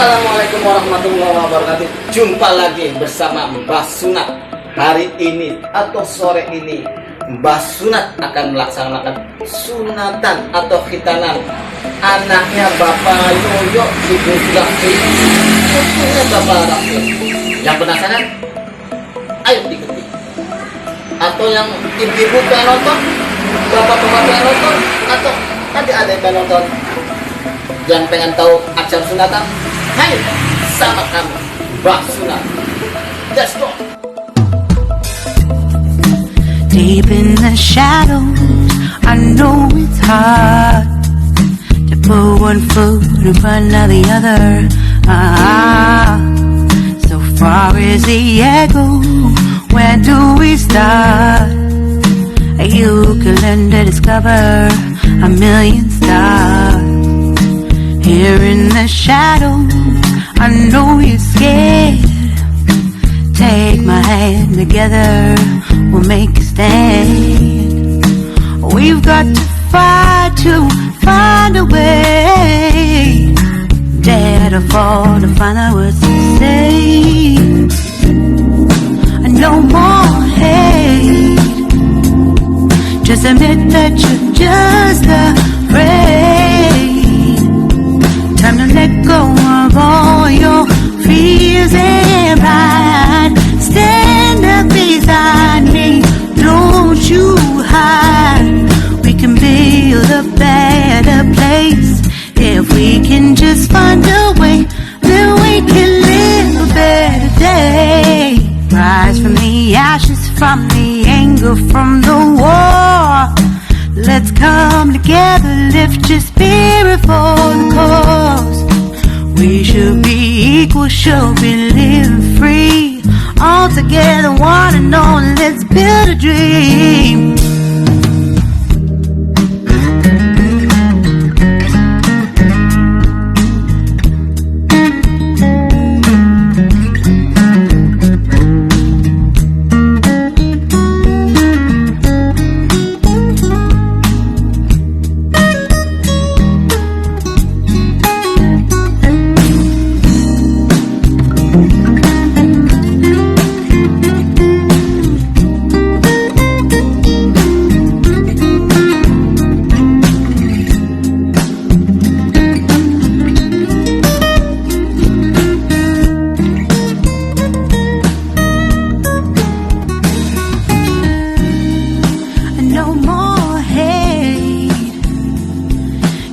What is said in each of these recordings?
Assalamualaikum warahmatullahi wabarakatuh. Jumpa lagi bersama Mbah Sunat. Hari ini atau sore ini Mbah Sunat akan melaksanakan sunatan atau khitanan anaknya Bapak Yoyo Ibu Sulastri, tentunya Bapak Rafi. Yang penasaran? Ayo ikuti. Atau yang ibu-ibu pengen nonton, bapak-bapak pengen nonton, atau adik-adik pengen nonton, yang pengen tahu acara sunatan, ayo sama kami Mbah Sunat. Let's go. Deep in the shadows, I know it's hard to put one foot in front of the other. So far as the echo, where do we start? You can learn to discover a million stars. Here in the shadows, I know you're scared. Take my hand, together we'll make a stand. We've got to fight to find a way. Dare to fall to find out what to say. No more hate. Just admit that you're just afraid. Time to let go of all your fears and pride. Stand up beside me, don't you hide. We can build a better place. If we can just find a way, then we can live a better day. Rise from the ashes, from the anger, from the war. Let's come together, lift your spirit for the cause. We should be equal, should be living free. All together, one and all, let's build a dream.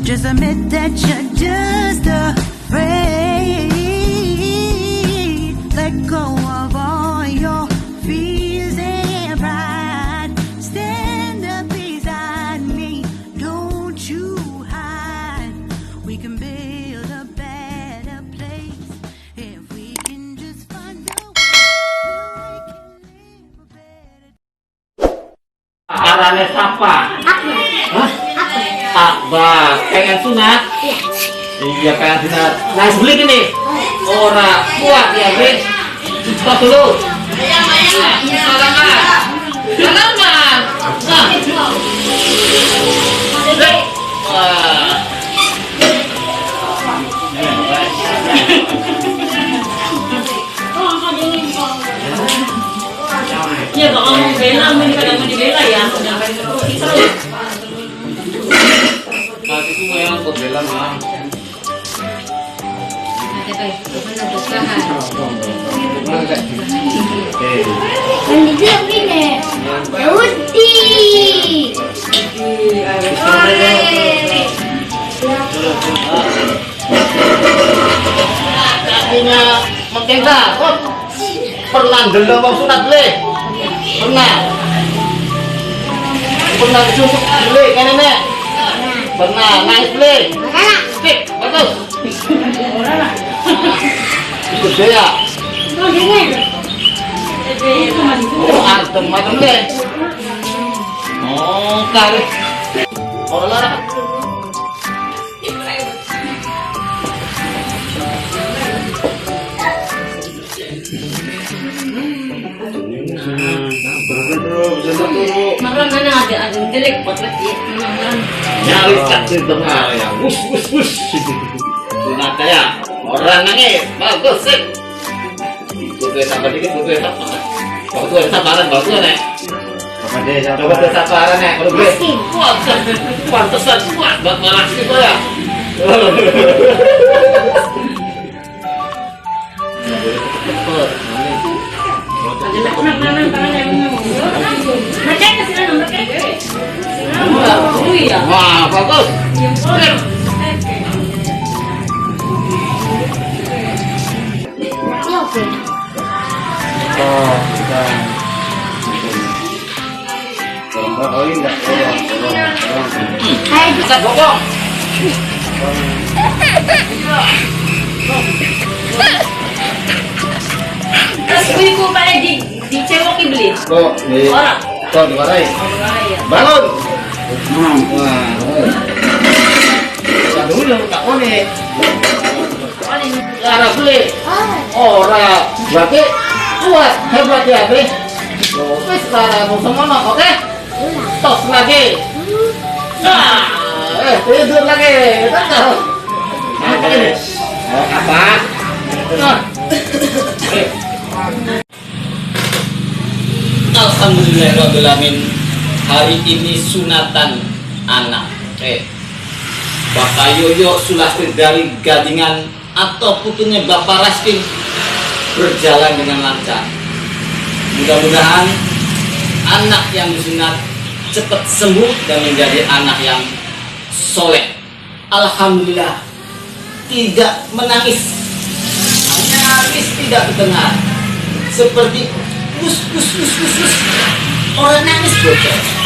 Just admit that you're just afraid. Let go of all your fears and pride. Stand up beside me, don't you hide. We can build a better place if we can just find a way. Arane siapa? Hah? Abah, pengen sunat? Iya pengen sunat. Nah beli gini. Ora kuat ya Bes. Stop dulu. Salaman. Ya kalau mau bela, mending mau dibela ya. Nanti semua yang kau bela mah. Nanti ini, Udi. Kakinya mentega. Oh, pernah dulu mau sunat le? Pernah disusuk le kan nenek? Pernah naik le? Sip, bagus. Gede ya? Oh, antem le. Oh, kali. Orang larang. Marah mana ada jelek buat lagi. Nyaris kat di tengah ya. Wus. Sunat ya. Orang nangis, bagus sih. Butuh sabar dikit, butuh sabar. Butuh sabaran, bagus nih. Coba tuh sabaran nih, kalau gue. Kuat, pantesan kuat buat marah sih gue ya. Wah, bagus. Oke. Hai, Bisa bokong. Terus beli ko pala di cewek beli. Kok di Orang. kok dimarahin? Iya. Bangun. Wah. Ya dulu tak konek. Lara beli. Ora. Berarti kuat, hebat ya, Bre. Wis Lara mau semono, oke? Tos lagi. Nah, tidur lagi. Betul. Apa ini? Oh, apa? Nah. Alhamdulillahirrahmanirrahim. Hari ini sunatan anak. Bapak Yoyo Sulastri dari Gadingan atau putunya Bapak Raskin berjalan dengan lancar. Mudah-mudahan anak yang disunat cepat sembuh dan menjadi anak yang soleh. Alhamdulillah, tidak menangis, hanya nangis tidak terdengar, seperti us. Orang nangis bocor.